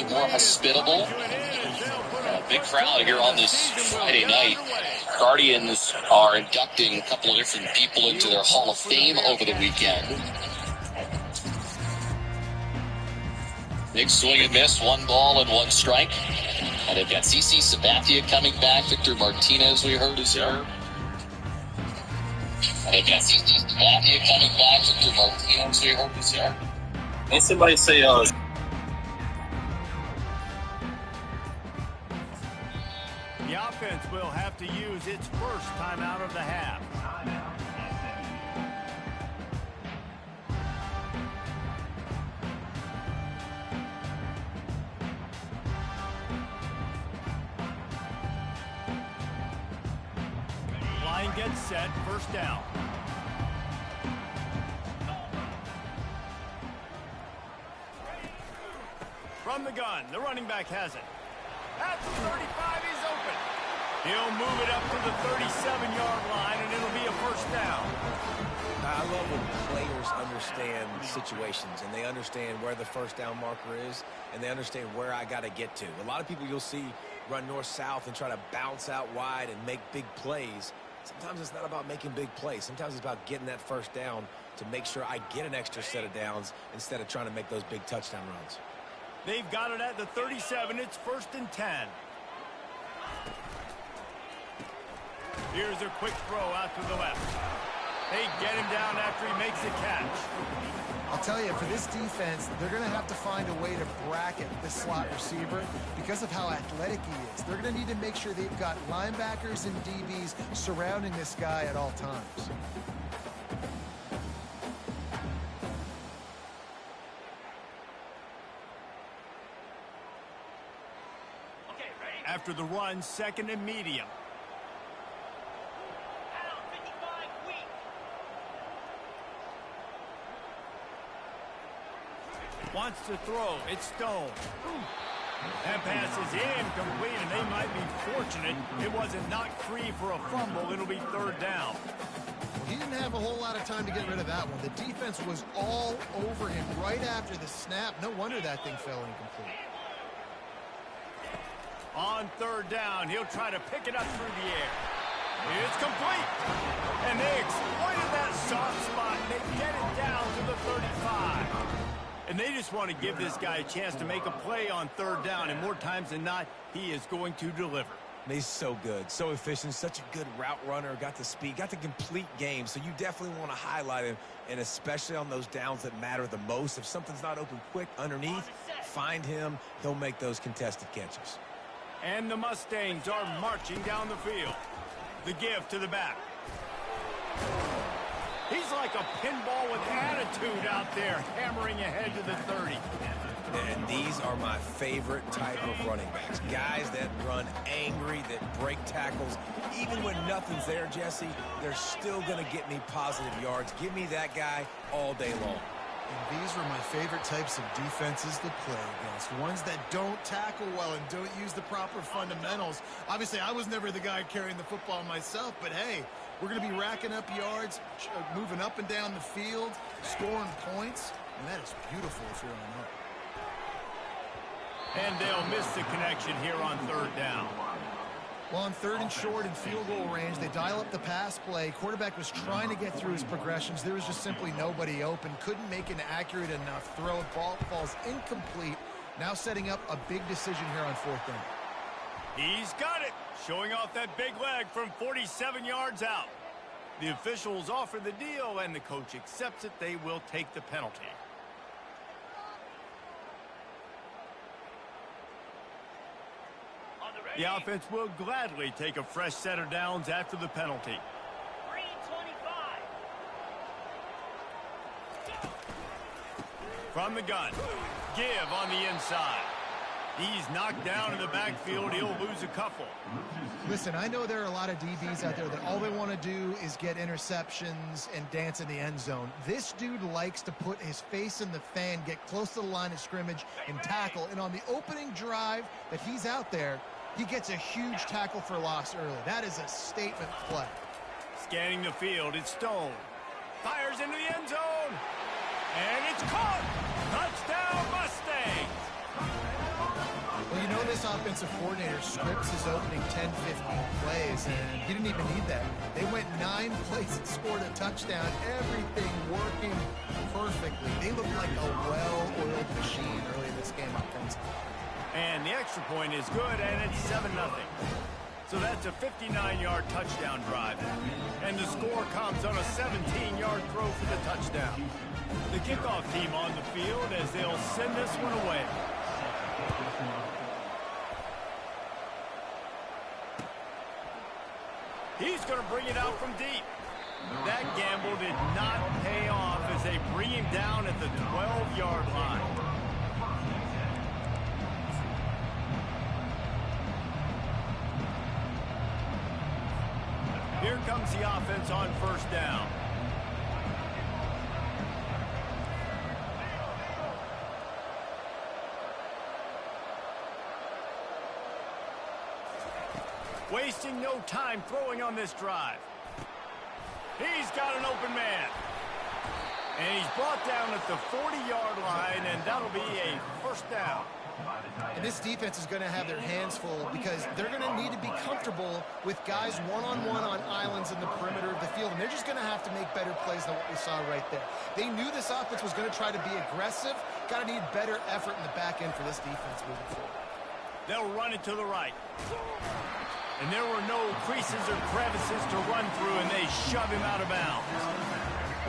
be more hospitable. A big crowd here on this Friday night. Guardians are inducting a couple of different people into their Hall of Fame over the weekend. Big swing and miss, 1 ball and 1 strike. And they've got CC Sabathia coming back. Victor Martinez, we heard, is here. And they've got CC Sabathia coming back. Victor Martinez, we heard, is here. Did somebody say, The offense will have to use its first timeout of the half. Line gets set, first down. From the gun, the running back has it. At the 35, he's open. He'll move it up to the 37-yard line, and it'll be a first down. I love when players understand situations, and they understand where the first down marker is, and they understand where I got to get to. A lot of people you'll see run north-south and try to bounce out wide and make big plays. Sometimes it's not about making big plays. Sometimes it's about getting that first down to make sure I get an extra set of downs instead of trying to make those big touchdown runs. They've got it at the 37. It's 1st and 10. Here's a quick throw out to the left. They get him down after he makes a catch. I'll tell you, for this defense, they're going to have to find a way to bracket this slot receiver because of how athletic he is. They're going to need to make sure they've got linebackers and DBs surrounding this guy at all times. After the run, 2nd and medium. Wants to throw. It's Stone. That pass is incomplete, and they might be fortunate it wasn't knocked free for a fumble. It'll be 3rd down. Well, he didn't have a whole lot of time to get rid of that one. The defense was all over him right after the snap. No wonder that thing fell incomplete. On 3rd down, he'll try to pick it up through the air. It's complete. And they exploited that soft spot, and they get it down to the 35. And they just want to give this guy a chance to make a play on 3rd down, and more times than not, he is going to deliver. He's so good, so efficient, such a good route runner, got the speed, got the complete game, so you definitely want to highlight him, and especially on those downs that matter the most. If something's not open quick underneath, find him. He'll make those contested catches. And the Mustangs are marching down the field. The give to the back. He's like a pinball with attitude out there, hammering ahead to the 30. And these are my favorite type of running backs. Guys that run angry, that break tackles. Even when nothing's there, Jesse, they're still going to get me positive yards. Give me that guy all day long. And these are my favorite types of defenses to play against. Ones that don't tackle well and don't use the proper fundamentals. Obviously, I was never the guy carrying the football myself, but hey, we're going to be racking up yards, moving up and down the field, scoring points, and that is beautiful if you're on up. And they'll miss the connection here on 3rd down. Well, on 3rd and short and field goal range, they dial up the pass play. Quarterback was trying to get through his progressions. There was just simply nobody open. Couldn't make an accurate enough throw. Ball falls incomplete. Now setting up a big decision here on 4th down. He's got it. Showing off that big leg from 47 yards out. The officials offer the deal, and the coach accepts it. They will take the penalty. The offense will gladly take a fresh set of downs after the penalty. 3:25. From the gun. Give on the inside. He's knocked down in the backfield. He'll lose a couple. Listen, I know there are a lot of DBs out there that all they want to do is get interceptions and dance in the end zone. This dude likes to put his face in the fan, get close to the line of scrimmage, and tackle. And on the opening drive that he's out there, he gets a huge tackle for loss early. That is a statement play. Scanning the field, it's Stone. Fires into the end zone. And it's caught. Touchdown, Mustangs. this offensive coordinator scripts his opening 10, 15 plays, and he didn't even need that. They went 9 plays and scored a touchdown. Everything working perfectly. They looked like a well-oiled machine early in this game offensively. And the extra point is good, and it's 7-0. So that's a 59-yard touchdown drive. And the score comes on a 17-yard throw for the touchdown. The kickoff team on the field as they'll send this one away. He's going to bring it out from deep. That gamble did not pay off as they bring him down at the 12-yard line. Here comes the offense on first down. Wasting no time throwing on this drive. He's got an open man. And he's brought down at the 40-yard line, and that'll be a first down. And this defense is going to have their hands full because they're going to need to be comfortable with guys one-on-one on islands in the perimeter of the field. And they're just going to have to make better plays than what we saw right there. They knew this offense was going to try to be aggressive. Got to need better effort in the back end for this defense moving forward. They'll run it to the right. And there were no creases or crevices to run through, and they shove him out of bounds.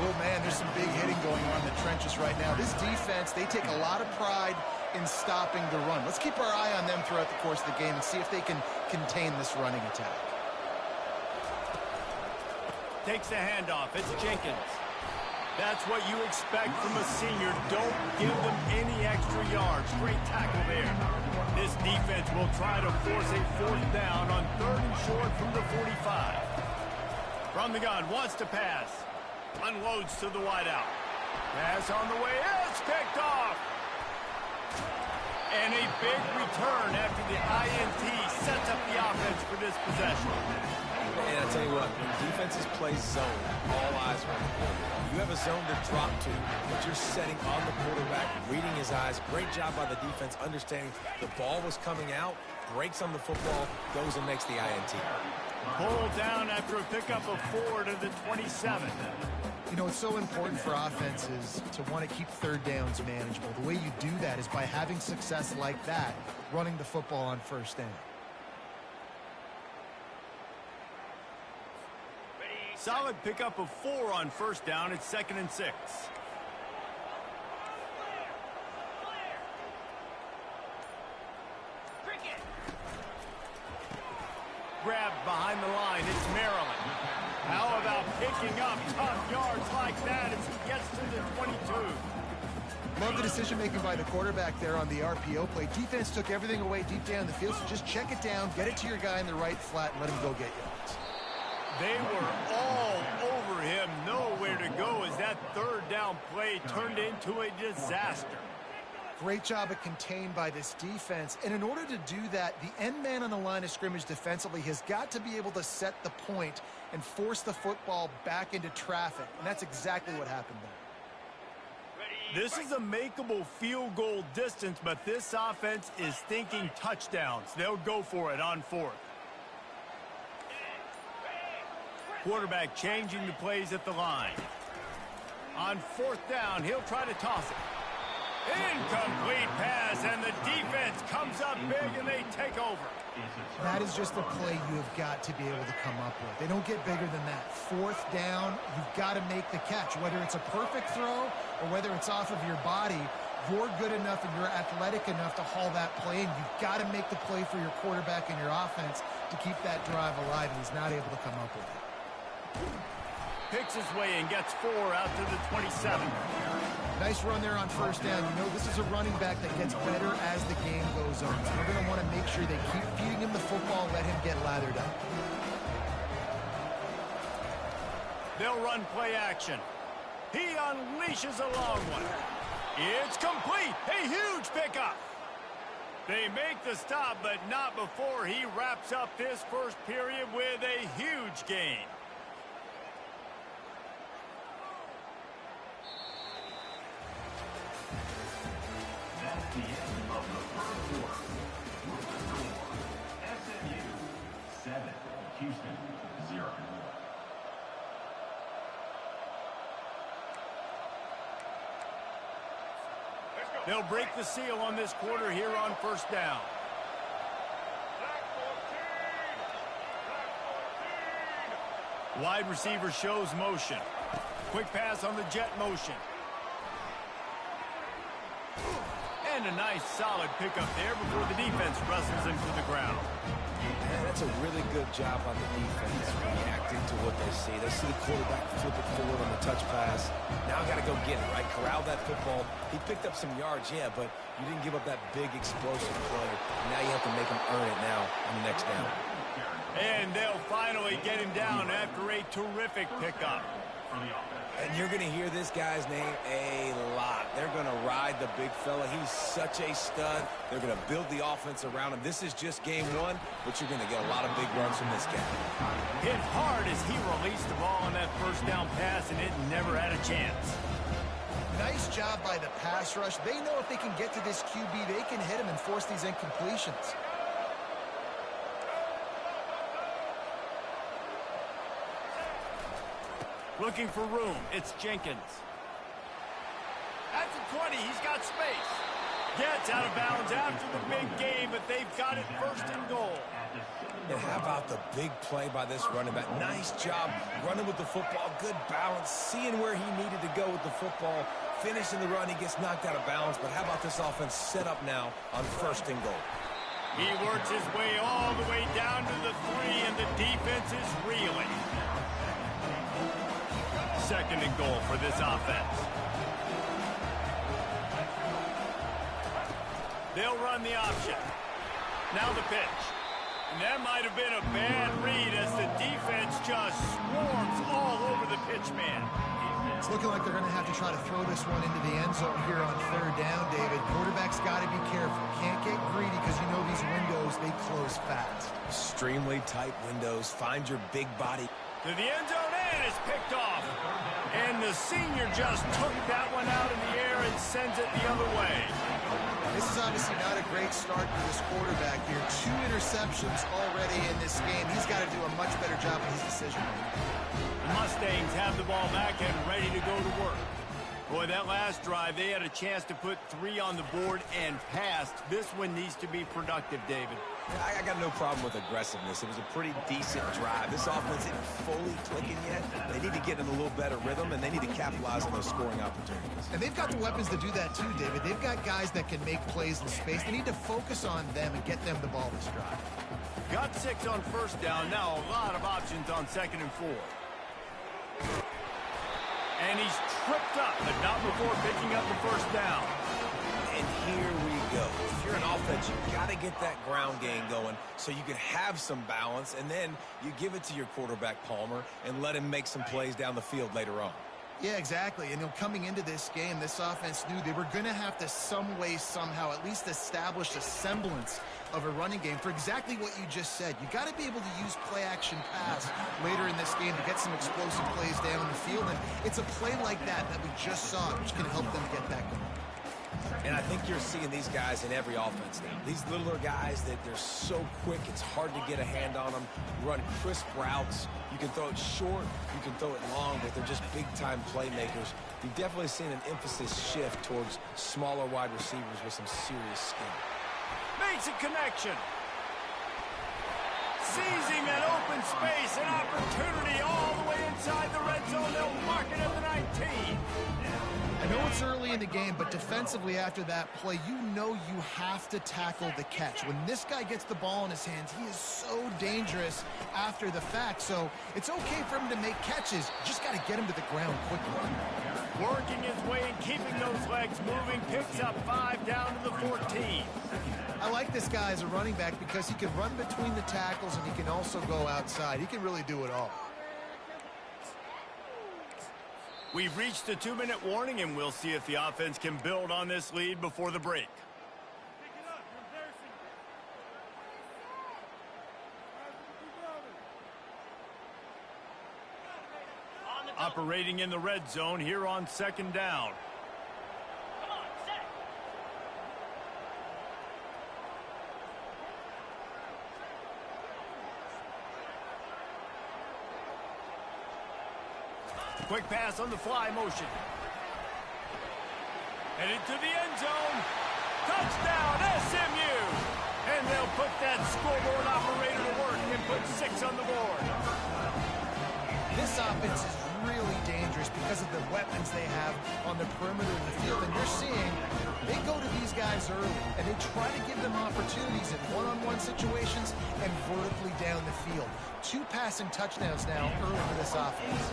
Oh, man, there's some big hitting going on in the trenches right now. This defense, they take a lot of pride in stopping the run. Let's keep our eye on them throughout the course of the game and see if they can contain this running attack. Takes the handoff. It's Jenkins. That's what you expect from a senior. Don't give them any extra yards. Great tackle there. This defense will try to force a fourth down on 3rd and short from the 45. From the gun, wants to pass. Unloads to the wideout. Pass on the way. It's picked off. And a big return after the INT sets up the offense for this possession. And I tell you what, when defenses play zone, all eyes are on the field. You have a zone to drop to, but you're setting on the quarterback, reading his eyes. Great job by the defense, understanding the ball was coming out, breaks on the football, goes and makes the INT. Pulled down after a pickup of 4 to the 27. You know, it's so important for offenses to want to keep third downs manageable. The way you do that is by having success like that, running the football on first down. Solid pickup of 4 on first down. It's 2nd and 6. Grabbed behind the line. It's Maryland. How about picking up tough yards like that as he gets to the 22? Love the decision-making by the quarterback there on the RPO play. Defense took everything away deep down the field, so just check it down, get it to your guy in the right flat, and let him go get yards. They were all over him, nowhere to go as that 3rd down play turned into a disaster. Great job of contained by this defense. And in order to do that, the end man on the line of scrimmage defensively has got to be able to set the point and force the football back into traffic. And that's exactly what happened there. This is a makeable field goal distance, but this offense is thinking touchdowns. They'll go for it on 4th. Quarterback changing the plays at the line. On 4th down, he'll try to toss it. Incomplete pass, and the defense comes up big, and they take over. That is just a play you have got to be able to come up with. They don't get bigger than that. 4th down, you've got to make the catch. Whether it's a perfect throw or whether it's off of your body, you're good enough and you're athletic enough to haul that play, and you've got to make the play for your quarterback and your offense to keep that drive alive, and he's not able to come up with it. Picks his way and gets 4 out to the 27. Nice run there on first down. You know, this is a running back that gets better as the game goes on. So they're going to want to make sure they keep feeding him the football, let him get lathered up. They'll run play action. He unleashes a long one. It's complete. A huge pickup. They make the stop, but not before he wraps up this first period with a huge gain. 7, Houston 0. They'll break the seal on this quarter here on first down. Wide receiver shows motion. Quick pass on the jet motion. And a nice solid pickup there before the defense wrestles him to the ground. Man, that's a really good job on the defense, reacting to what they see. They see the quarterback flip it forward on the touch pass. Now I got to go get it, right? Corral that football. He picked up some yards, yeah, but you didn't give up that big explosive play. Now you have to make him earn it now on the next down. And they'll finally get him down after a terrific pickup. And you're going to hear this guy's name a lot. They're going to ride the big fella. He's such a stud. They're going to build the offense around him. This is just game one, but you're going to get a lot of big runs from this guy. Hit hard as he released the ball on that first down pass, and it never had a chance. Nice job by the pass rush. They know if they can get to this QB, they can hit him and force these incompletions. Looking for room. It's Jenkins. At the 20, he's got space. Gets out of bounds after the big game, but they've got it first and goal. And how about the big play by this running back? Nice job running with the football. Good balance. Seeing where he needed to go with the football. Finishing the run. He gets knocked out of bounds. But how about this offense set up now on first and goal? He works his way all the way down to the 3, and the defense is reeling. Second and goal for this offense. They'll run the option. Now the pitch. And that might have been a bad read as the defense just swarms all over the pitch man. It's looking like they're going to have to try to throw this one into the end zone here on third down, David. Quarterback's got to be careful. Can't get greedy because you know these windows, they close fast. Extremely tight windows. Find your big body. To the end zone, and it's picked off. And the senior just took that one out in the air and sends it the other way. This is obviously not a great start for this quarterback here. 2 interceptions already in this game. He's got to do a much better job with his decision-making. The Mustangs have the ball back and ready to go to work. Boy, that last drive, they had a chance to put 3 on the board and passed. This one needs to be productive, David. I got no problem with aggressiveness. It was a pretty decent drive. This offense isn't fully clicking yet. They need to get in a little better rhythm, and they need to capitalize on those scoring opportunities. And they've got the weapons to do that too, David. They've got guys that can make plays in space. They need to focus on them and get them the ball this drive. Got 6 on first down. Now a lot of options on second and 4. And he's tripped up, but not before picking up the first down. And here we go. If you're an offense, you got to get that ground game going so you can have some balance, and then you give it to your quarterback, Palmer, and let him make some plays down the field later on. Yeah, exactly. And coming into this game, this offense knew they were going to have to some way, somehow, at least establish a semblance of a running game for exactly what you just said. You got to be able to use play-action pass later in this game to get some explosive plays down the field. And it's a play like that we just saw, which can help them get that going. And I think you're seeing these guys in every offense now. These littler guys that they're so quick, it's hard to get a hand on them. You run crisp routes. You can throw it short, you can throw it long, but they're just big-time playmakers. You've definitely seen an emphasis shift towards smaller wide receivers with some serious skill. Makes a connection. Seizing an open space, an opportunity all the way inside the red zone. They'll mark it at the 19. I know it's early in the game, but defensively after that play, you know you have to tackle the catch. When this guy gets the ball in his hands, he is so dangerous after the fact. So it's okay for him to make catches. You just got to get him to the ground quickly. Working his way and keeping those legs moving, picks up 5 down to the 14. I like this guy as a running back because he can run between the tackles and he can also go outside. He can really do it all. We've reached the 2-minute warning, and we'll see if the offense can build on this lead before the break. Operating in the red zone here on second down. Quick pass on the fly motion. Headed to the end zone. Touchdown, SMU! And they'll put that scoreboard operator to work and put 6 on the board. This offense is really dangerous because of the weapons they have on the perimeter of the field. And you're seeing they go to these guys early, and they try to give them opportunities in one-on-one situations and vertically down the field. 2 passing touchdowns now early for this offense.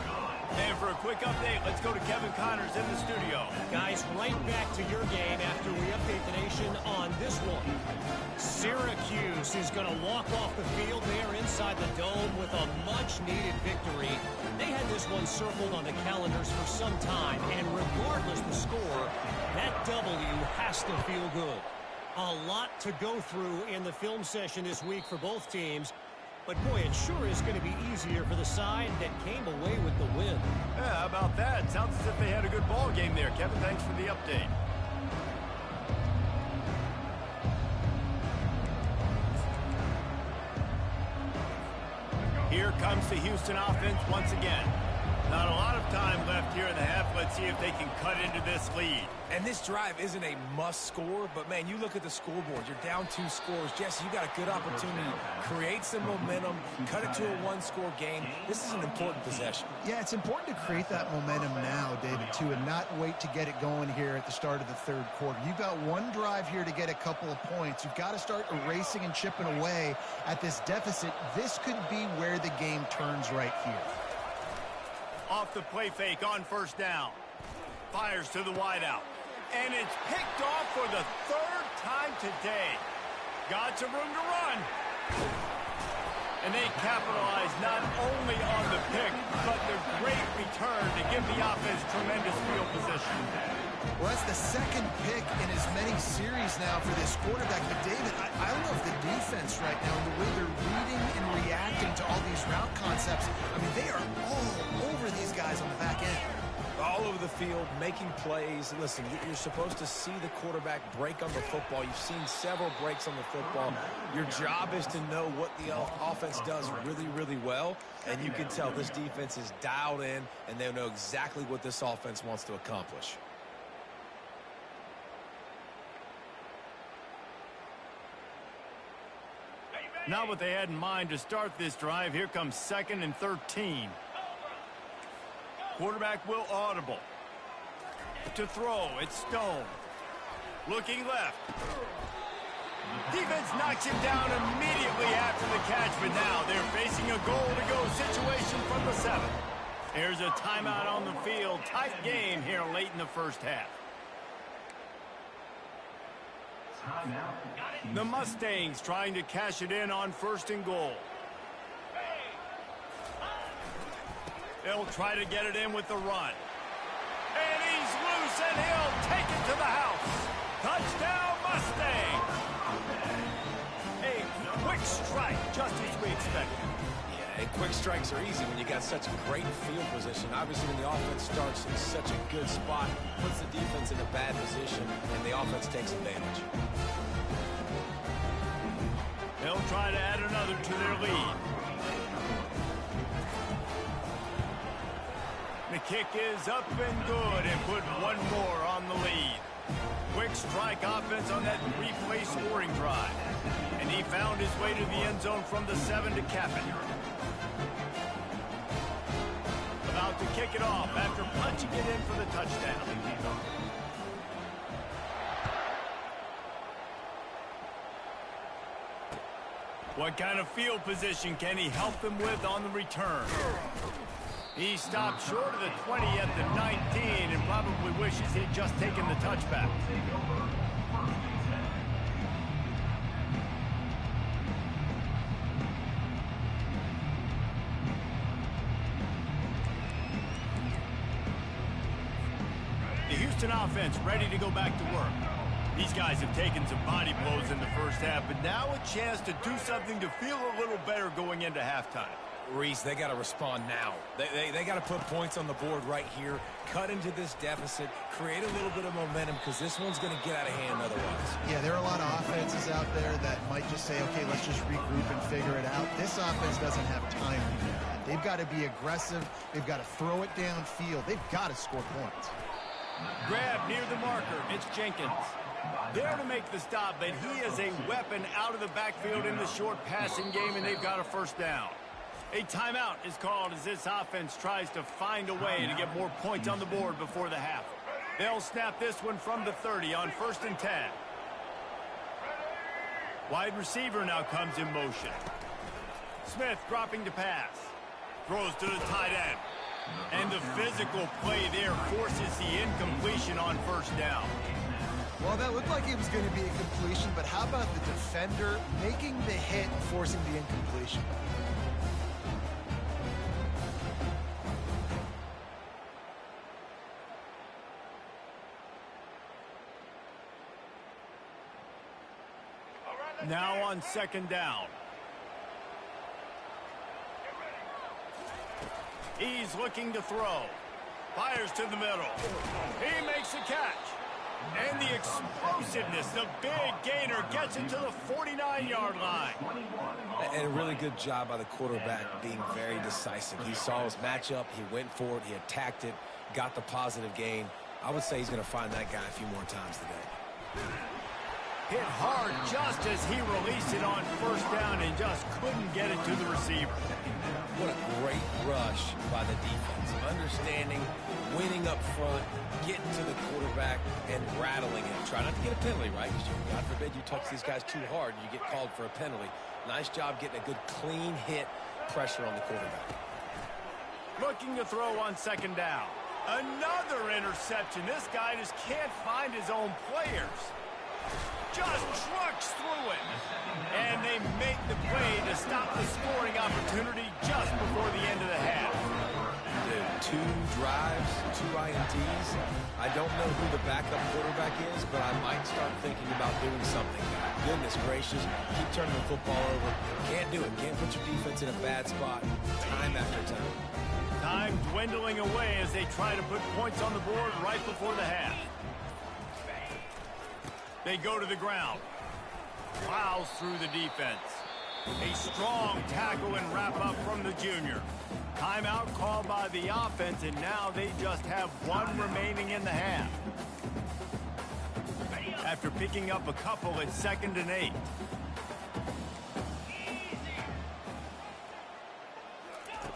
And for a quick update, let's go to Kevin Connors in the studio. Guys, right back to your game after we update the nation on this one. Syracuse is going to walk off the field there inside the dome with a much-needed victory. They had this one circled on the calendars for some time, and regardless the score, that W has to feel good. A lot to go through in the film session this week for both teams. But, boy, it sure is going to be easier for the side that came away with the win. Yeah, how about that? Sounds as if they had a good ball game there. Kevin, thanks for the update. Here comes the Houston offense once again. Not a lot of time left here in the half. Let's see if they can cut into this lead. And this drive isn't a must score, but, man, you look at the scoreboard. You're down 2 scores. Jesse, you got a good opportunity. Create some momentum. Cut it to a 1-score game. This is an important possession. Yeah, it's important to create that momentum now, David, too, and not wait to get it going here at the start of the 3rd quarter. You've got one drive here to get a couple of points. You've got to start erasing and chipping away at this deficit. This could be where the game turns right here. Off the play fake on 1st down. Fires to the wideout. And it's picked off for the 3rd time today. Got some room to run. And they capitalize not only on the pick, but the great return to give the offense tremendous field position. Well, that's the 2nd pick in as many series now for this quarterback. But, David, I love the defense right now, the way they're reading and reacting to all these route concepts. I mean, they are all over these guys on the back end. All over the field, making plays. Listen, you're supposed to see the quarterback break on the football. You've seen several breaks on the football. Your job is to know what the offense does really, really well. And you can tell this defense is dialed in, and they know exactly what this offense wants to accomplish. Not what they had in mind to start this drive. Here comes 2nd and 13. Quarterback will audible. To throw, it's Stone. Looking left. Defense knocks him down immediately after the catch, but now they're facing a goal-to-go situation from the 7. There's a timeout on the field. Tight game here late in the 1st half. The Mustangs trying to cash it in on 1st and goal. They'll try to get it in with the run. And he's loose, and he'll take it to the house. Touchdown, Mustang! A quick strike, just as we expected. Yeah, and quick strikes are easy when you got such a great field position. Obviously, when the offense starts in such a good spot, puts the defense in a bad position, and the offense takes advantage. They'll try to add another to their lead. The kick is up and good, and put one more on the lead. Quick strike offense on that replay scoring drive. And he found his way to the end zone from the 7 to cap it. About to kick it off after punching it in for the touchdown. What kind of field position can he help them with on the return? He stopped short of the 20 at the 19 and probably wishes he'd just taken the touchback. The Houston offense ready to go back to work. These guys have taken some body blows in the 1st half, but now a chance to do something to feel a little better going into halftime. Reese, they got to respond now. They got to put points on the board right here, cut into this deficit, create a little bit of momentum, because this one's going to get out of hand otherwise. Yeah, there are a lot of offenses out there that might just say, okay, let's just regroup and figure it out. This offense doesn't have time to do that. They've got to be aggressive. They've got to throw it downfield. They've got to score points. Grab near the marker. It's Jenkins. There to make the stop, but he is a weapon out of the backfield in the short passing game, and they've got a first down. A timeout is called as this offense tries to find a way to get more points on the board before the half. They'll snap this one from the 30 on 1st and 10. Wide receiver now comes in motion. Smith dropping to pass. Throws to the tight end. And the physical play there forces the incompletion on 1st down. Well, that looked like it was going to be a completion, but how about the defender making the hit and forcing the incompletion? Now on 2nd down. He's looking to throw. Fires to the middle. He makes the catch. And the explosiveness, the big gainer gets it to the 49-yard line. And a really good job by the quarterback being very decisive. He saw his matchup, he went for it, he attacked it, got the positive gain. I would say he's going to find that guy a few more times today. Hit hard just as he released it on 1st down and just couldn't get it to the receiver. What a great rush by the defense. Understanding, winning up front, getting to the quarterback, and rattling him. Try not to get a penalty, right? Because God forbid you touch these guys too hard and you get called for a penalty. Nice job getting a good clean hit, pressure on the quarterback. Looking to throw on 2nd down. Another interception. This guy just can't find his own players. Just trucks through it. And they make the play to stop the scoring opportunity just before the end of the half. Dude, 2 drives, 2 INTs. I don't know who the backup quarterback is, but I might start thinking about doing something. Goodness gracious, keep turning the football over. Can't do it. Can't put your defense in a bad spot time after time. Time dwindling away as they try to put points on the board right before the half. They go to the ground. Plows through the defense. A strong tackle and wrap up from the junior. Timeout called by the offense, and now they just have 1 remaining in the half. After picking up a couple at 2nd and 8.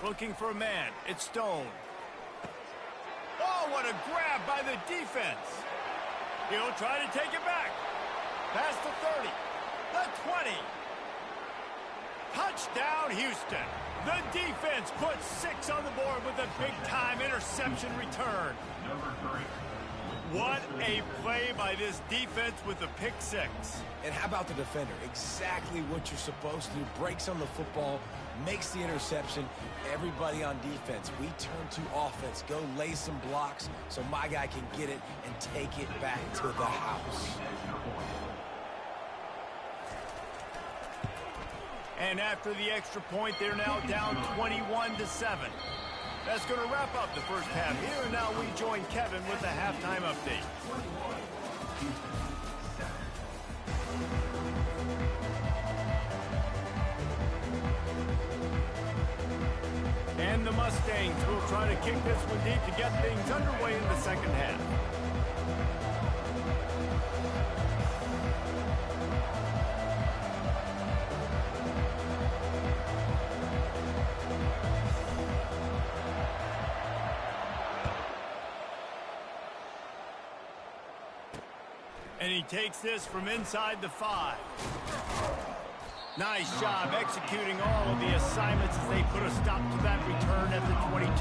Looking for a man. It's Stone. Oh, what a grab by the defense. He'll try to take it back. Past the 30. The 20. Touchdown, Houston. The defense puts 6 on the board with a big-time interception return. What a play by this defense with a pick 6. And how about the defender? Exactly what you're supposed to do. Breaks on the football, makes the interception. Everybody on defense, we turn to offense. Go lay some blocks so my guy can get it and take it back to the house. And after the extra point, they're now down 21-7. That's going to wrap up the first half here, and now we join Kevin with the halftime update. And the Mustangs will try to kick this one deep to get things underway in the second half. And he takes this from inside the 5. Nice job executing all of the assignments as they put a stop to that return at the 22.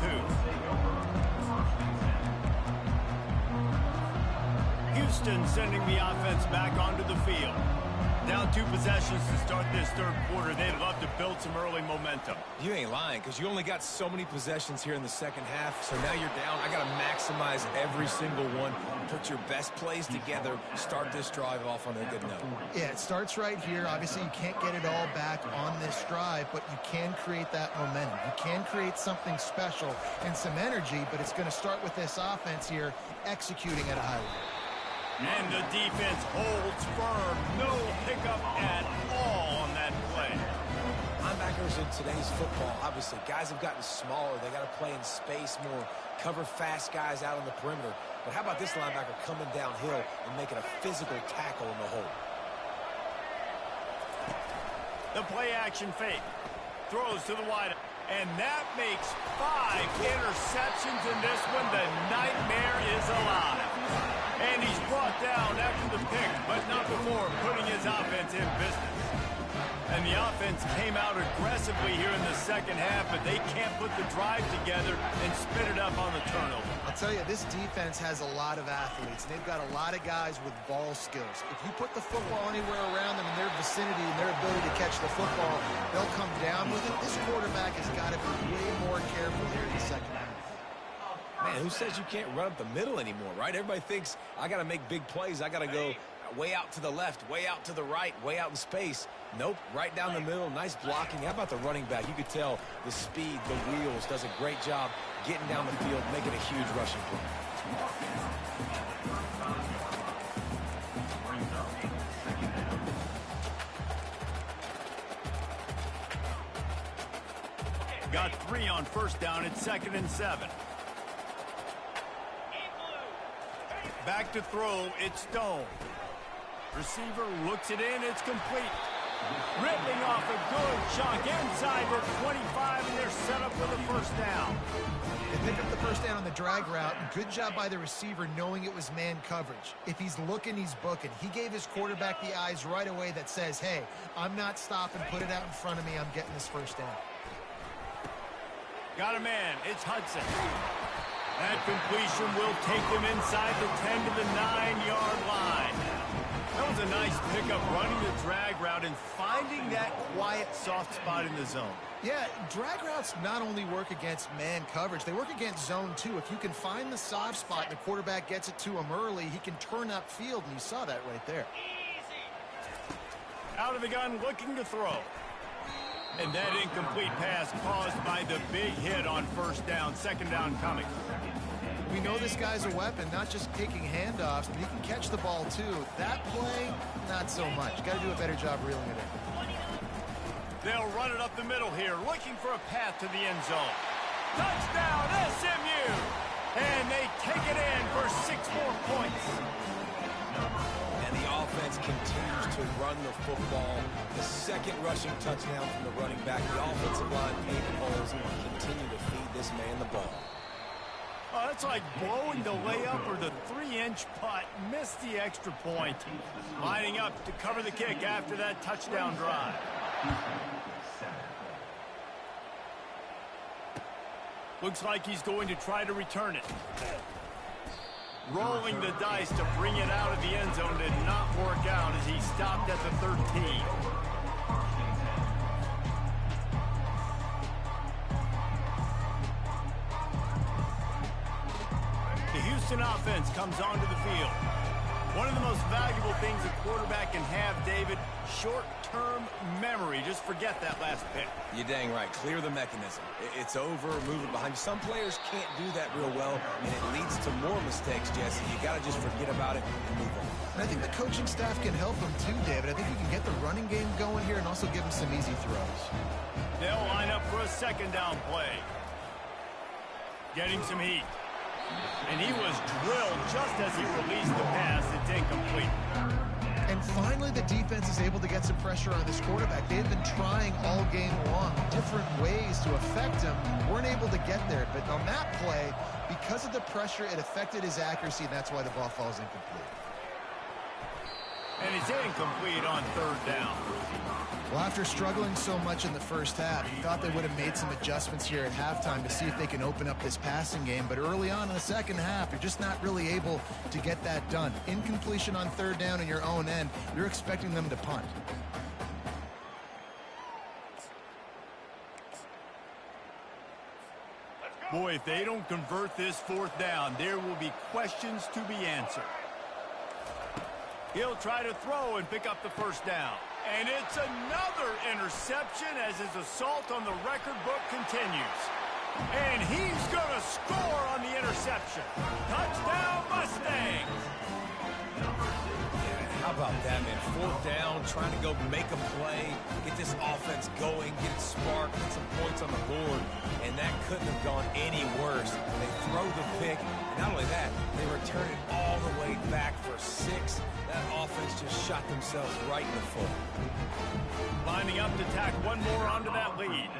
Houston sending the offense back onto the field. Down 2 possessions to start this third quarter. They'd love to build some early momentum. You ain't lying, because you only got so many possessions here in the second half, so now you're down. I got to maximize every single one. Put your best plays together. Start this drive off on a good note. Yeah, it starts right here. Obviously, you can't get it all back on this drive, but you can create that momentum. You can create something special and some energy, but it's going to start with this offense here executing at a high level. And the defense holds firm. No hiccup at all on that play. Linebackers are today's football, obviously, guys have gotten smaller. They got to play in space more, cover fast guys out on the perimeter. But how about this linebacker coming downhill and making a physical tackle in the hole? The play action fake. Throws to the wide. And that makes 5 interceptions in this one. The nightmare is alive. And he's brought down after the pick, but not before putting his offense in business. And the offense came out aggressively here in the second half, but they can't put the drive together and spit it up on the turnover. I'll tell you, this defense has a lot of athletes. They've got a lot of guys with ball skills. If you put the football anywhere around them in their vicinity and their ability to catch the football, they'll come down with it. This quarterback has got to be way more careful here in the second half. Man, who says you can't run up the middle anymore, right? Everybody thinks I got to make big plays. I got to go way out to the left, way out to the right, way out in space. Nope, right down the middle, nice blocking. How about the running back? You could tell the speed, the wheels, does a great job getting down the field, making a huge rushing play. Got 3 on first down. It's 2nd and 7. Back to throw. It's Stone. Receiver looks it in. It's complete. Ripping off a good chunk inside for 25, and they're set up with a first down. They pick up the first down on the drag route. Good job by the receiver knowing it was man coverage. If he's looking, he's booking. He gave his quarterback the eyes right away that says, hey, I'm not stopping. Put it out in front of me. I'm getting this first down. Got a man. It's Hudson. That completion will take them inside the 10 to the 9-yard line. That was a nice pickup, running the drag route and finding that quiet, soft spot in the zone. Yeah, drag routes not only work against man coverage, they work against zone too. If you can find the soft spot and the quarterback gets it to him early, he can turn upfield, and you saw that right there. Out of the gun, looking to throw. And that incomplete pass caused by the big hit on first down. Second down coming. We know this guy's a weapon, not just taking handoffs, but he can catch the ball too. That play, not so much. Got to do a better job reeling it in. They'll run it up the middle here, looking for a path to the end zone. Touchdown, SMU! And they take it in for 6 more points. And the offense continues to run the football. The second rushing touchdown from the running back. The offensive line paving holes and continue to feed this man the ball. Oh, that's like blowing the layup or the 3-inch putt. Missed the extra point. Lining up to cover the kick after that touchdown drive. Looks like he's going to try to return it. Rolling the dice to bring it out of the end zone did not work out as he stopped at the 13. The Houston offense comes onto the field. One of the most valuable things a quarterback can have, David, short-term memory. Just forget that last pick. You're dang right. Clear the mechanism. It's over, move it behind you. Some players can't do that real well, and it leads to more mistakes, Jesse. You got to just forget about it and move on. And I think the coaching staff can help him too, David. I think you can get the running game going here and also give him some easy throws. They'll line up for a second down play. Getting some heat. And he was drilled just as he released the pass. It's incomplete. And finally, the defense is able to get some pressure on this quarterback. They've been trying all game long different ways to affect him. Weren't able to get there. But on that play, because of the pressure, it affected his accuracy, and that's why the ball falls incomplete. And it's incomplete on third down. Well, after struggling so much in the first half, you thought they would have made some adjustments here at halftime to see if they can open up this passing game. But early on in the second half, you're just not really able to get that done. Incompletion on third down in your own end, you're expecting them to punt. Boy, if they don't convert this fourth down, there will be questions to be answered. He'll try to throw and pick up the first down. And it's another interception as his assault on the record book continues. And he's going to score on the interception. Touchdown, Mustangs! How about that, man? Fourth down, trying to go make a play, get this offense going, get it sparked, get some points on the board, and that couldn't have gone any worse. They throw the pick, and not only that, they return it all the way back for 6. That offense just shot themselves right in the foot. Lining up to tack one more onto that lead.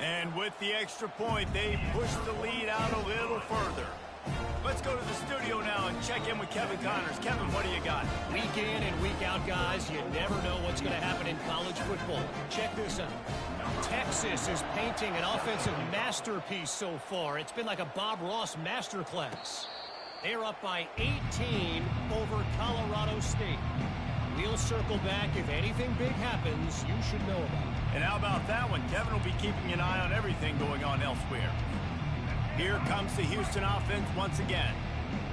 And with the extra point, they push the lead out a little further. Let's go to the studio now and check in with Kevin Connors. Kevin, what do you got? Week in and week out, guys, you never know what's going to happen in college football. Check this out. Texas is painting an offensive masterpiece so far. It's been like a Bob Ross masterclass. They're up by 18 over Colorado State. We'll circle back. If anything big happens, you should know about it. And how about that one? Kevin will be keeping an eye on everything going on elsewhere. Here comes the Houston offense once again.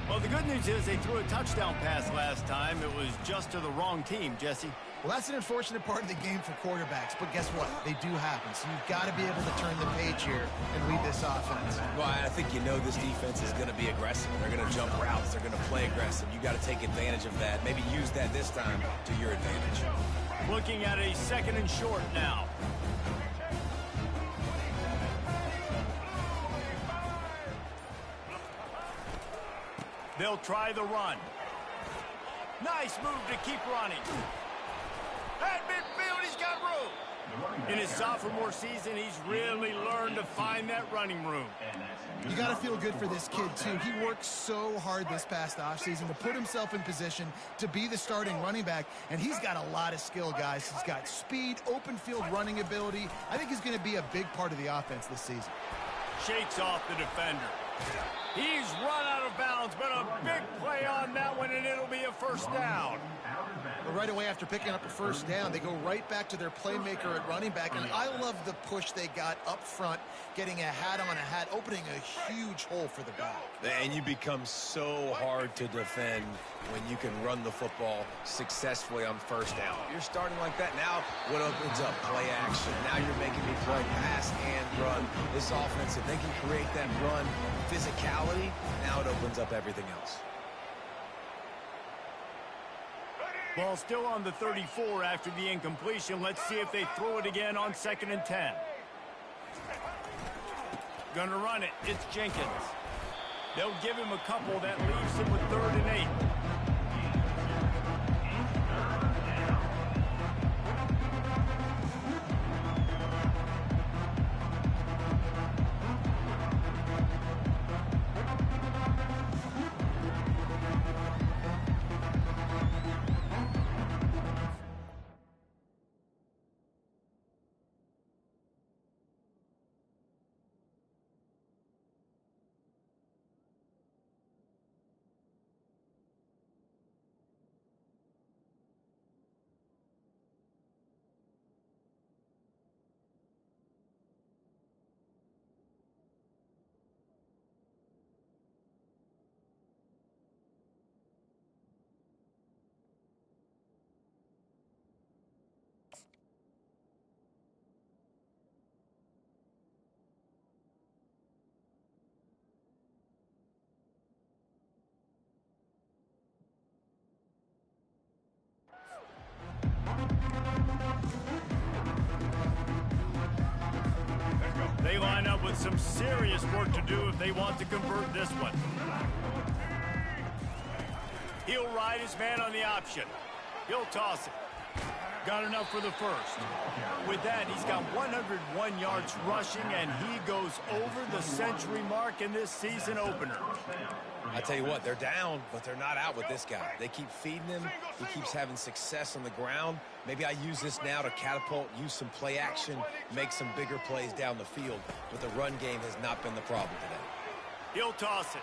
Well, the good news is they threw a touchdown pass last time. It was just to the wrong team, Jesse. Well, that's an unfortunate part of the game for quarterbacks, but guess what? They do happen, so you've got to be able to turn the page here and lead this offense. Well, I think you know this defense is going to be aggressive. They're going to jump routes. They're going to play aggressive. You got to take advantage of that. Maybe use that this time to your advantage. Looking at a 2nd and short now. They'll try the run. Nice move to keep running. At midfield, he's got room. In his sophomore season, he's really learned to find that running room. You got to feel good for this kid, too. He worked so hard this past offseason to put himself in position to be the starting running back, and he's got a lot of skill, guys. He's got speed, open field running ability. I think he's going to be a big part of the offense this season. Shakes off the defender. He's run out of bounds, but a big play on that one, and it'll be a first down. But right away after picking up a first down, they go right back to their playmaker at running back, and I love the push they got up front, getting a hat on a hat, opening a huge hole for the back. And you become so hard to defend when you can run the football successfully on first down. You're starting like that. Now what opens up? Play action. Now you're making me play pass and run. This offense, if they can create that run physicality, now it opens up everything else. Ball still on the 34 after the incompletion. Let's see if they throw it again on 2nd and 10. Gonna run it. It's Jenkins. They'll give him a couple. That leaves him with 3rd and 8. They line up with some serious work to do if they want to convert this one. He'll ride his man on the option. He'll toss it. Got enough for the first. With that, he's got 101 yards rushing, and he goes over the century mark in this season opener. I tell you what, they're down, but they're not out with this guy. They keep feeding him. He keeps having success on the ground. Maybe I use this now to catapult, use some play action, make some bigger plays down the field. But the run game has not been the problem today. He'll toss it.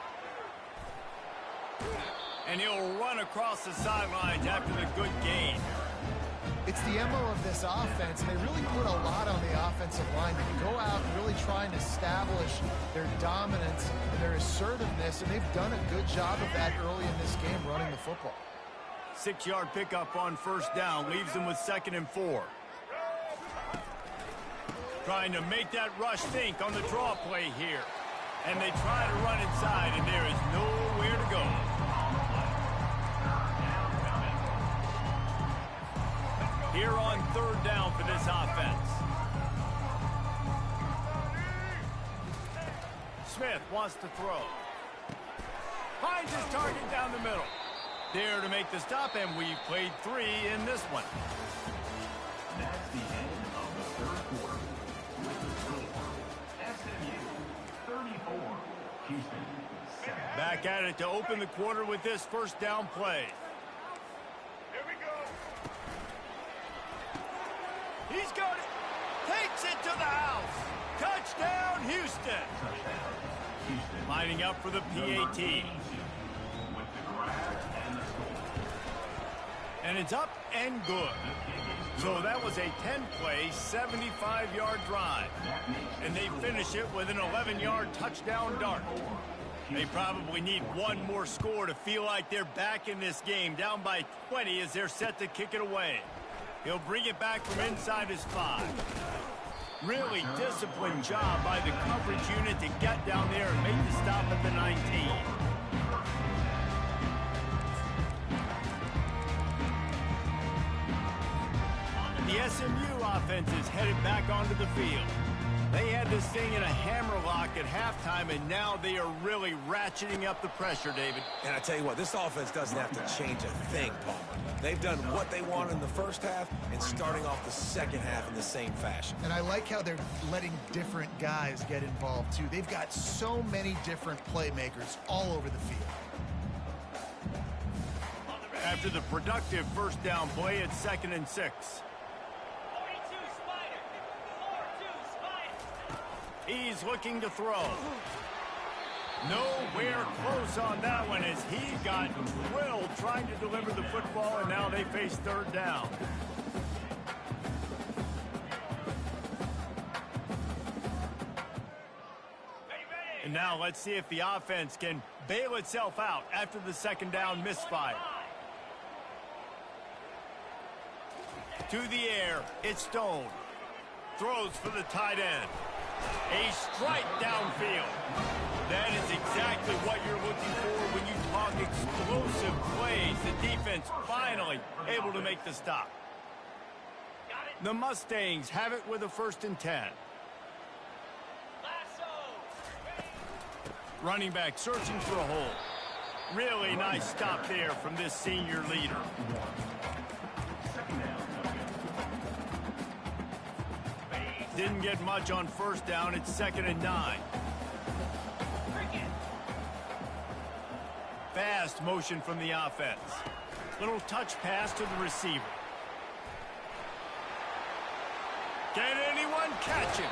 And he'll run across the sidelines after the good gain. It's the MO of this offense, and they really put a lot on the offensive line. They go out and really try and establish their dominance and their assertiveness, and they've done a good job of that early in this game running the football. 6-yard pickup on first down leaves them with 2nd and 4. Trying to make that rush think on the draw play here. And they try to run inside, and there is nowhere to go. here on third down for this offense. Smith wants to throw. Finds his target down the middle. There to make the stop, and we've played 3 in this one. That's the end of the third quarter. With the score, SMU 34, Houston 7. Back at it to open the quarter with this first down play. Here we go. He's got it. Takes it to the house. Touchdown, Houston. Touchdown, Houston. Lining up for the PAT. With the grab and the score. And it's up and good. So that was a 10-play, 75-yard drive. And they finish it with an 11-yard touchdown dart. They probably need one more score to feel like they're back in this game, down by 20 as they're set to kick it away. He'll bring it back from inside his 5. Really disciplined job by the coverage unit to get down there and make the stop at the 19. The SMU offense is headed back onto the field. They had this thing in a hammerlock at halftime, and now they are really ratcheting up the pressure, David. And I tell you what, this offense doesn't have to change a thing, Palmer. They've done what they wanted in the first half and starting off the second half in the same fashion. And I like how they're letting different guys get involved, too. They've got so many different playmakers all over the field. After the productive first down play, it's 2nd and 6. He's looking to throw. Nowhere close on that one as he got drilled trying to deliver the football, and now they face third down. And now let's see if the offense can bail itself out after the second down misfire. To the air, it's Stone. Throws for the tight end. A strike downfield. That is exactly what you're looking for when you talk explosive plays. The defense finally able to make the stop. The Mustangs have it with a 1st and 10. Running back searching for a hole. Really nice stop there from this senior leader. Didn't get much on first down. It's 2nd and 9. Fast motion from the offense. Little touch pass to the receiver. Can anyone catch him?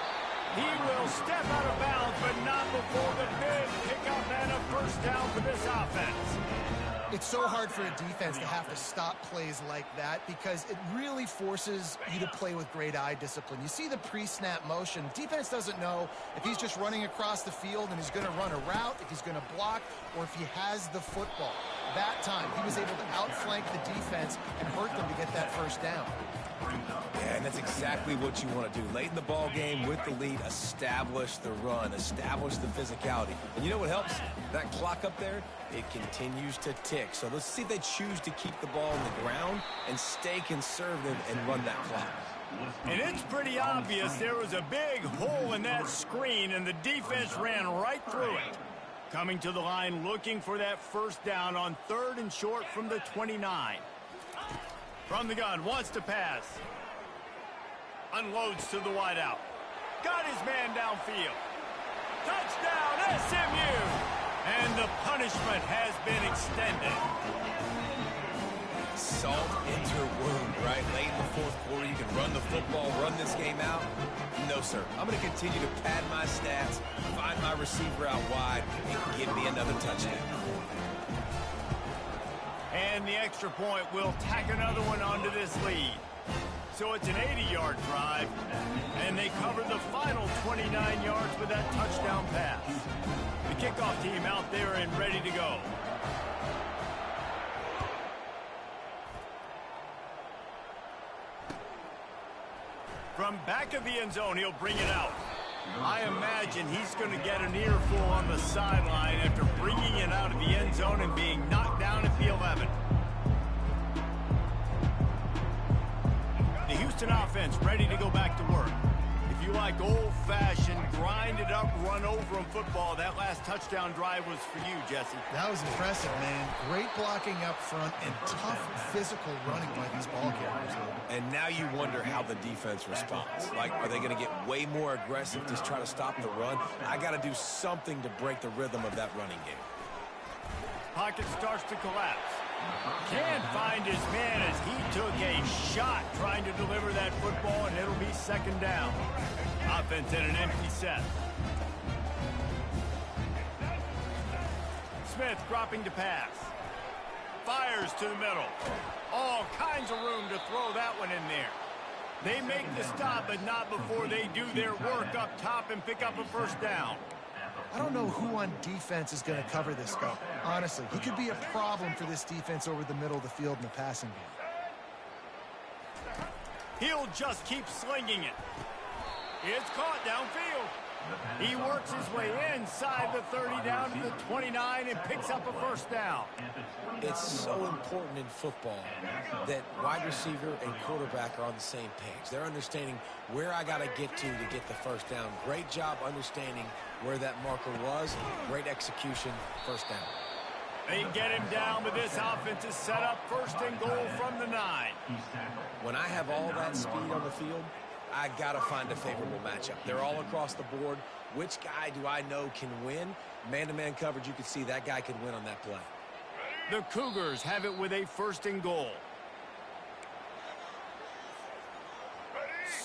He will step out of bounds, but not before the big pickup and a first down for this offense. It's so hard for a defense to have to stop plays like that because it really forces you to play with great eye discipline. You see the pre-snap motion. Defense doesn't know if he's just running across the field and he's going to run a route, if he's going to block, or if he has the football. That time, he was able to outflank the defense and hurt them to get that first down. Yeah, and that's exactly what you want to do. Late in the ball game with the lead, establish the run, establish the physicality. And you know what helps? That clock up there, it continues to tick. So let's see if they choose to keep the ball on the ground and stay conservative and run that clock. And it's pretty obvious there was a big hole in that screen, and the defense ran right through it. Coming to the line looking for that first down on 3rd and short from the 29. From the gun, wants to pass. Unloads to the wideout. Got his man downfield. Touchdown, SMU! And the punishment has been extended. Salt into your wound, right? Late in the 4th quarter, you can run the football, run this game out. No, sir. I'm going to continue to pad my stats, find my receiver out wide, and give me another touchdown. And the extra point will tack another one onto this lead. So it's an 80-yard drive, and they cover the final 29 yards with that touchdown pass. The kickoff team out there and ready to go. From back of the end zone, he'll bring it out. I imagine he's going to get an earful on the sideline after bringing it out of the end zone and being knocked down at the 11. The Houston offense ready to go back to work. If you like old-fashioned, grind-it-up, run-over 'em football, that last touchdown drive was for you, Jesse. That was impressive, man. Great blocking up front and tough physical running by these ball carriers. And now you wonder how the defense responds. Like, are they going to get way more aggressive to try to stop the run? I got to do something to break the rhythm of that running game. Pocket starts to collapse. Can't find his man as he took a shot trying to deliver that football, and it'll be second down. Offense in an empty set. Smith dropping to pass. Fires to the middle. All kinds of room to throw that one in there. They make the stop, but not before they do their work up top and pick up a first down. I don't know who on defense is going to cover this guy. Honestly, he could be a problem for this defense over the middle of the field in the passing game. He'll just keep slinging it. It's caught downfield. He works his way inside the 30 down to the 29 and picks up a first down. It's so important in football that wide receiver and quarterback are on the same page. They're understanding where I got to get get the first down. Great job understanding where that marker was. Great execution, first down. They get him down, but this offense is set up first and goal from the 9. When I have all that speed on the field, I got to find a favorable matchup. They're all across the board. Which guy do I know can win? Man-to-man coverage, you can see that guy can win on that play. The Cougars have it with a first and goal.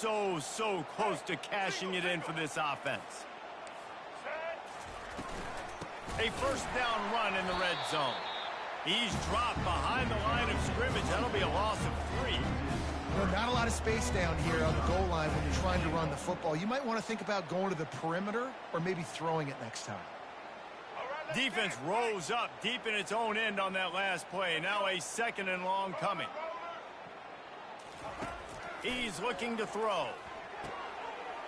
So close to cashing it in for this offense. A first down run in the red zone. He's dropped behind the line of scrimmage. That'll be a loss of 3. No, not a lot of space down here on the goal line when you're trying to run the football. You might want to think about going to the perimeter or maybe throwing it next time. Defense rose up deep in its own end on that last play. Now a second and long coming. He's looking to throw.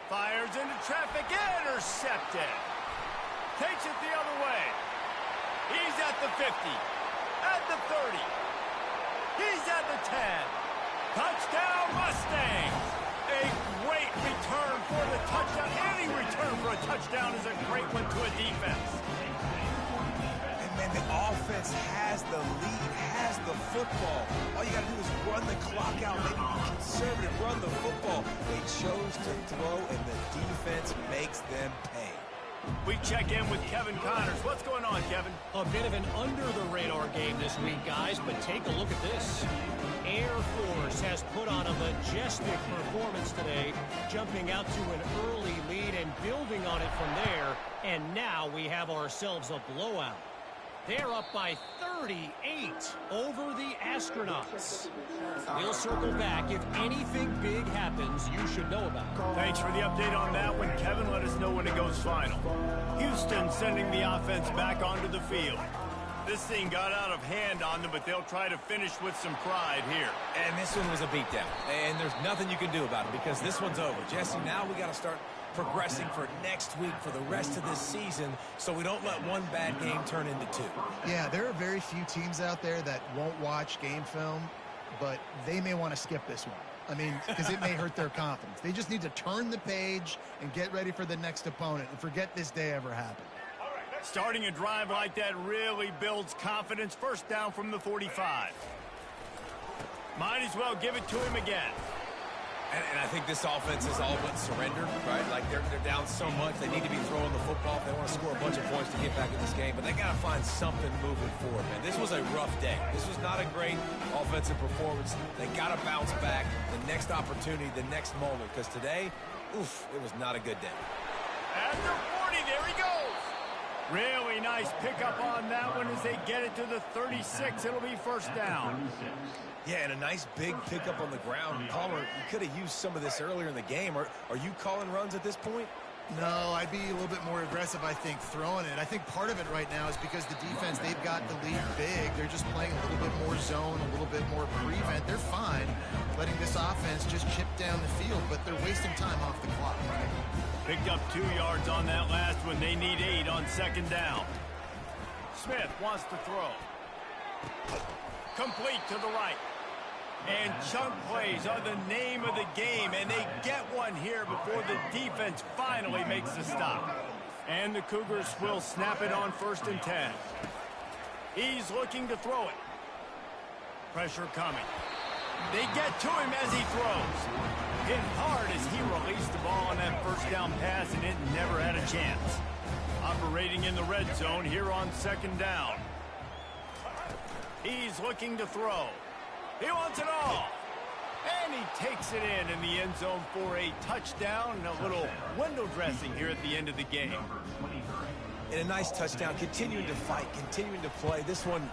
Fires into traffic. Intercepted. Takes it the other way. He's at the 50. At the 30. He's at the 10. Touchdown Mustangs! A great return for the touchdown. Any return for a touchdown is a great one to a defense. And man, the offense has the lead, has the football. All you got to do is run the clock out, maybe be conservative, run the football. They chose to throw, and the defense makes them pay. We check in with Kevin Connors. What's going on, Kevin? A bit of an under-the-radar game this week, guys, but take a look at this. Air Force has put on a majestic performance today, jumping out to an early lead and building on it from there, and now we have ourselves a blowout. They're up by 38 over the Astronauts. We'll circle back. If anything big happens, you should know about it. Thanks for the update on that one, Kevin. Let us know when it goes final. Houston sending the offense back onto the field. This thing got out of hand on them, but they'll try to finish with some pride here. And this one was a beatdown. And there's nothing you can do about it because this one's over. Jesse, now we got to start progressing for next week for the rest of this season so we don't let one bad game turn into 2. Yeah, there are very few teams out there that won't watch game film, but they may want to skip this one. I mean, because it may hurt their confidence. They just need to turn the page and get ready for the next opponent and forget this day ever happened. Starting a drive like that really builds confidence. First down from the 45. Might as well give it to him again. And I think this offense is all but surrendered, right? Like they're down so much, they need to be throwing the football if they want to score a bunch of points to get back in this game. But they got to find something moving forward, man. This was a rough day. This was not a great offensive performance. They got to bounce back. The next opportunity, the next moment, because today, oof, it was not a good day. After 40, there he goes. Really nice pickup on that one as they get it to the 36. It'll be first down. Yeah, and a nice big pickup on the ground. Palmer, you could have used some of this earlier in the game. Are you calling runs at this point? No, I'd be a little bit more aggressive, I think, throwing it. I think part of it right now is because the defense, they've got the lead big. They're just playing a little bit more zone, a little bit more prevent. They're fine letting this offense just chip down the field, but they're wasting time off the clock. Picked up 2 yards on that last one. They need 8 on second down. Smith wants to throw. Complete to the right. And chunk plays are the name of the game, and they get one here before the defense finally makes the stop. And the Cougars will snap it on 1st and 10. He's looking to throw it. Pressure coming. They get to him as he throws. Hit hard as he released the ball on that 1st down pass, and it never had a chance. Operating in the red zone here on 2nd down. He's looking to throw. He wants it all. And he takes it in the end zone for a touchdown and a little window dressing here at the end of the game. And a nice touchdown, continuing to fight, continuing to play. This one,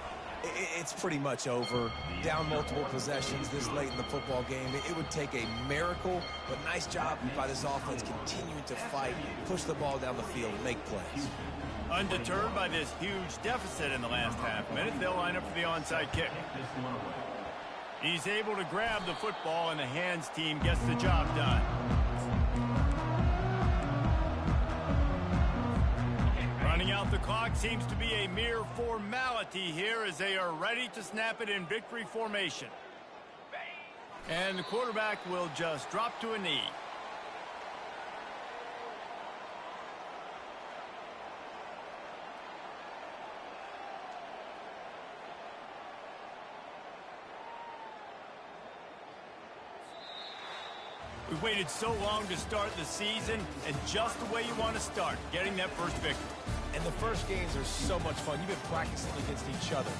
it's pretty much over. Down multiple possessions this late in the football game. It would take a miracle, but nice job by this offense continuing to fight, push the ball down the field, make plays. Undeterred by this huge deficit in the last half minute, they'll line up for the onside kick. He's able to grab the football, and the hands team gets the job done. Running out the clock seems to be a mere formality here as they are ready to snap it in victory formation. And the quarterback will just drop to a knee. We've waited so long to start the season, and just the way you want to start, getting that first victory. And the first games are so much fun. You've been practicing against each other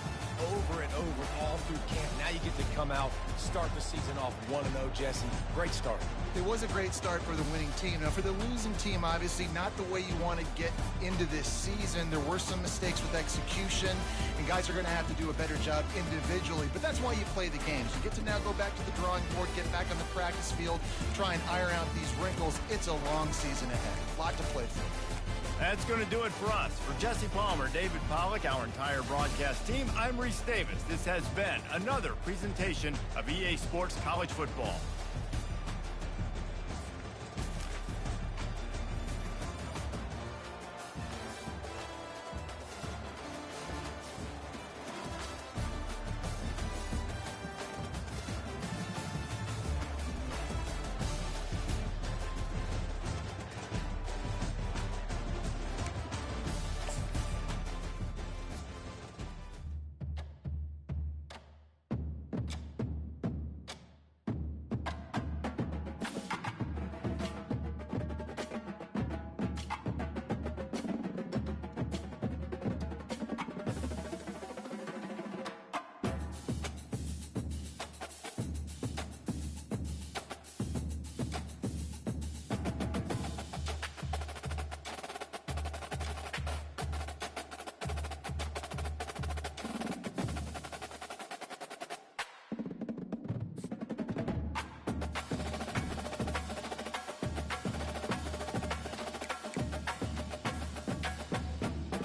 over and over all through camp. Now you get to come out, start the season off 1-0, Jesse. Great start. It was a great start for the winning team. Now, for the losing team, obviously not the way you want to get into this season. There were some mistakes with execution, and guys are going to have to do a better job individually. But that's why you play the games. You get to now go back to the drawing board, get back on the practice field, try and iron out these wrinkles. It's a long season ahead. A lot to play for. That's going to do it for us. For Jesse Palmer, David Pollack, our entire broadcast team, I'm Reese Davis. This has been another presentation of EA Sports College Football.